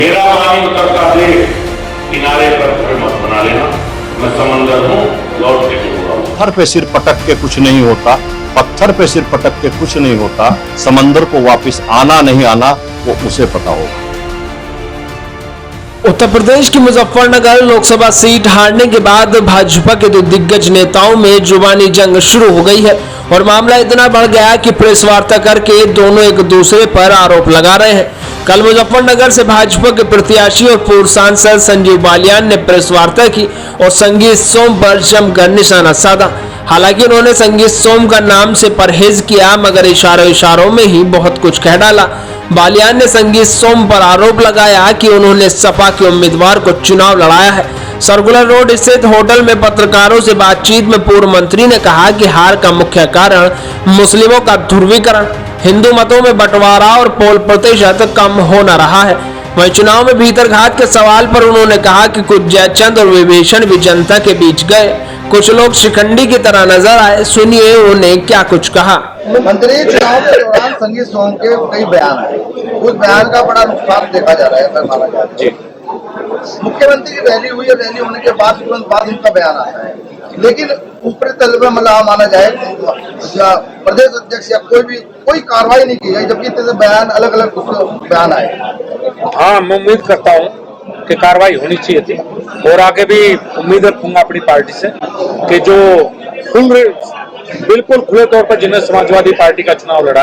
मेरा पानी उतरता देख किनारे पर घर मत बना लेना, मैं समंदर हूँ लौट के दूंगा। पत्थर पे सिर पटक के कुछ नहीं होता, पत्थर पे सिर पटक के कुछ नहीं होता, समंदर को वापस आना नहीं आना वो उसे पता होगा। उत्तर प्रदेश की मुजफ्फरनगर लोकसभा सीट हारने के बाद भाजपा के दो दिग्गज नेताओं में जुबानी जंग शुरू हो गई है और मामला इतना बढ़ गया कि प्रेस वार्ता करके दोनों एक दूसरे पर आरोप लगा रहे हैं। कल मुजफ्फरनगर से भाजपा के प्रत्याशी और पूर्व सांसद संजीव बालियान ने प्रेस वार्ता की और संगीत सोम पर जमकर निशाना साधा। हालांकि उन्होंने संगीत सोम का नाम से परहेज किया, मगर इशारों में ही बहुत कुछ कह डाला। बालियान ने संगीत सोम पर आरोप लगाया कि उन्होंने सपा के उम्मीदवार को चुनाव लड़ाया है। सर्कुलर रोड स्थित होटल में पत्रकारों से बातचीत में पूर्व मंत्री ने कहा कि हार का मुख्य कारण मुस्लिमों का ध्रुवीकरण, हिंदू मतों में बंटवारा और पोल प्रतिशत कम होना रहा है। वहीं चुनाव में भीतरघात के सवाल पर उन्होंने कहा कि कुछ जयचंद और विभीषण भी जनता के बीच गए, कुछ लोग शिखंडी की तरह नजर आए। सुनिए उन्हें क्या कुछ कहा। मंत्री चुनाव के दौरान संगीत सोम के कई बयान आए, उस बयान का बड़ा नुकसान देखा जा रहा है, सर माना जा रहा है। मुख्यमंत्री की रैली हुई और रैली होने के बाद तुरंत बाद उनका बयान आता है, लेकिन ऊपरी तल पर मतलब माना जाए प्रदेश अध्यक्ष या कोई कार्रवाई नहीं की गई, जबकि इतने बयान अलग अलग बयान आए। हाँ, मैं उम्मीद करता हूँ कि कार्रवाई होनी चाहिए थी और आगे भी उम्मीद रखूंगा अपनी पार्टी से कि जो बिल्कुल खुले तौर पर जिन्हें समाजवादी पार्टी का चुनाव लड़ा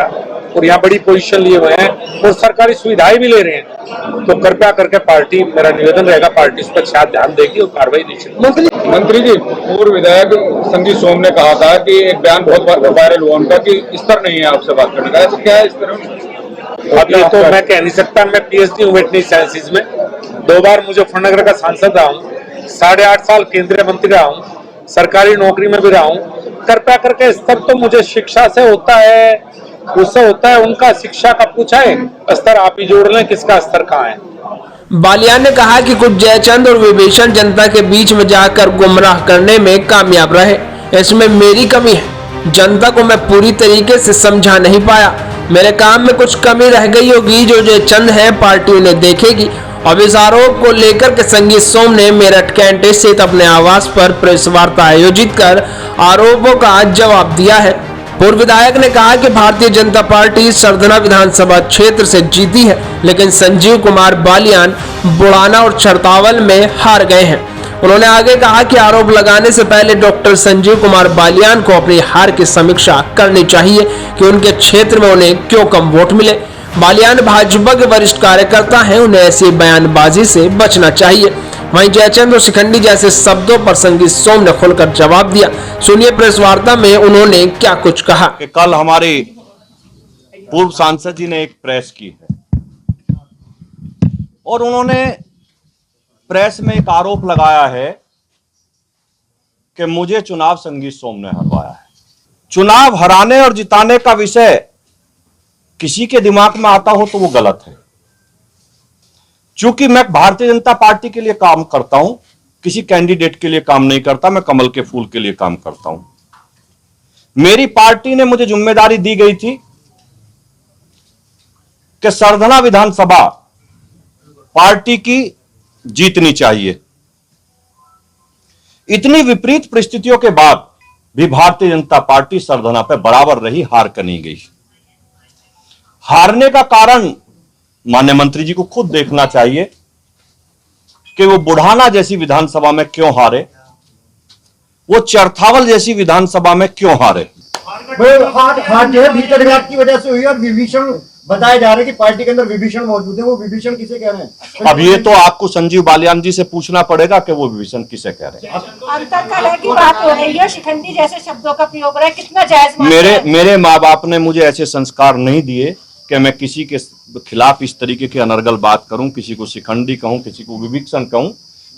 और यहाँ बड़ी पोजीशन लिए हुए हैं और सरकारी सुविधाएं भी ले रहे हैं, तो कृपया करके पार्टी, मेरा निवेदन रहेगा पार्टी इस पर शायद ध्यान देगी और कार्रवाई नहीं। मंत्री जी, पूर्व विधायक संगीत सोम ने कहा था कि एक बयान बहुत वायरल हुआ उनका कि स्तर नहीं है आपसे बात करने का, तो क्या है स्तर? अब ये तो मैं कह नहीं सकता। मैं PhD हूँ वेटरनरी साइंसेज में, 2 बार मुजफ्फरनगर का सांसद रहा हूँ, 8.5 साल केंद्रीय मंत्री रहा हूँ, सरकारी नौकरी में भी रहा हूँ। कृपया करके स्तर तो मुझे शिक्षा से होता है, उससे होता है, उनका शिक्षा का पूछा है, स्तर आप ही जोड़ लें, किसका स्तर कहाँ है। बालियान ने कहा कि कुछ जयचंद और विभीषण जनता के बीच में जाकर गुमराह करने में कामयाब रहे, इसमें मेरी कमी है। जनता को मैं पूरी तरीके से समझा नहीं पाया, मेरे काम में कुछ कमी रह गई होगी जो जयचंद है पार्टी उन्हें देखेगी। अब इस आरोप को लेकर के संगीत सोम ने मेरठ कैंट स्थित अपने आवास पर प्रेस वार्ता आयोजित कर आरोपों का जवाब दिया है। पूर्व विधायक ने कहा कि भारतीय जनता पार्टी सरधना विधानसभा क्षेत्र से जीती है, लेकिन संजीव कुमार बालियान बुढ़ाना और छरतावल में हार गए हैं। उन्होंने आगे कहा कि आरोप लगाने से पहले डॉक्टर संजीव कुमार बालियान को अपनी हार की समीक्षा करनी चाहिए कि उनके क्षेत्र में उन्हें क्यों कम वोट मिले। बालियान भाजपा के वरिष्ठ कार्यकर्ता हैं, उन्हें ऐसी बयानबाजी से बचना चाहिए। वहीं जयचंद और शिखंडी जैसे शब्दों पर संगीत सोम ने खुलकर जवाब दिया। सुनिए प्रेस वार्ता में उन्होंने क्या कुछ कहा। कि कल हमारे पूर्व सांसद जी ने एक प्रेस की है और उन्होंने प्रेस में एक आरोप लगाया है कि मुझे चुनाव संगीत सोम ने हरवाया है। चुनाव हराने और जिताने का विषय किसी के दिमाग में आता हो तो वो गलत है। चूंकि मैं भारतीय जनता पार्टी के लिए काम करता हूं, किसी कैंडिडेट के लिए काम नहीं करता, मैं कमल के फूल के लिए काम करता हूं। मेरी पार्टी ने मुझे जिम्मेदारी दी गई थी कि सरधना विधानसभा पार्टी की जीतनी चाहिए। इतनी विपरीत परिस्थितियों के बाद भी भारतीय जनता पार्टी सरधना पे बराबर रही, हार कर नहीं गई। हारने का कारण माननीय मंत्री जी को खुद देखना चाहिए कि वो बुढ़ाना जैसी विधानसभा में क्यों हारे, वो चरथावल जैसी विधानसभा में क्यों हारे। हार जो है भीतरघात की वजह से हुई और विभीषण बताया जा रहा है कि पार्टी के अंदर विभीषण मौजूद है। वो विभीषण किसे कह रहे हैं? अब ये तो आपको संजीव बालियान जी से पूछना पड़ेगा कि वो विभीषण किसे कह रहे हैं। अंतरकलह की बात हो रही है, शिखंडी जैसे शब्दों का प्रयोग हो रहा है, कितना जायज? मेरे माँ बाप ने मुझे ऐसे संस्कार नहीं दिए कि मैं किसी के खिलाफ इस तरीके की अनर्गल बात करूं, किसी को शिखंडी कहूं, किसी को विभीषण कहूं।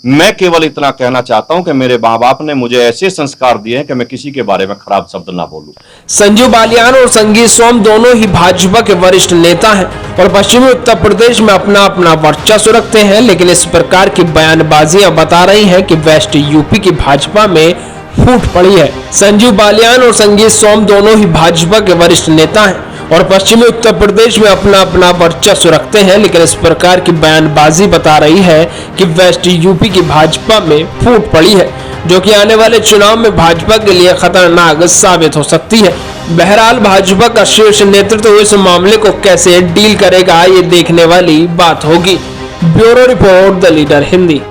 मैं केवल इतना कहना चाहता हूं कि मेरे माँ बाप ने मुझे ऐसे संस्कार दिए हैं कि मैं किसी के बारे में खराब शब्द ना बोलूं। संजीव बालियान और संगीत सोम दोनों ही भाजपा के वरिष्ठ नेता हैं और पश्चिमी उत्तर प्रदेश में अपना अपना वर्चस्व रखते हैं, लेकिन इस प्रकार की बयानबाजियां बता रही हैं कि वेस्ट यूपी की भाजपा में फूट पड़ी है। संजीव बालियान और संगीत सोम दोनों ही भाजपा के वरिष्ठ नेता हैं और पश्चिमी उत्तर प्रदेश में अपना अपना वर्चस्व रखते हैं, लेकिन इस प्रकार की बयानबाजी बता रही है कि वेस्ट यूपी की भाजपा में फूट पड़ी है, जो कि आने वाले चुनाव में भाजपा के लिए खतरनाक साबित हो सकती है। बहरहाल भाजपा का शीर्ष नेतृत्व इस मामले को कैसे डील करेगा, ये देखने वाली बात होगी। Bureau report, the leader Hindi.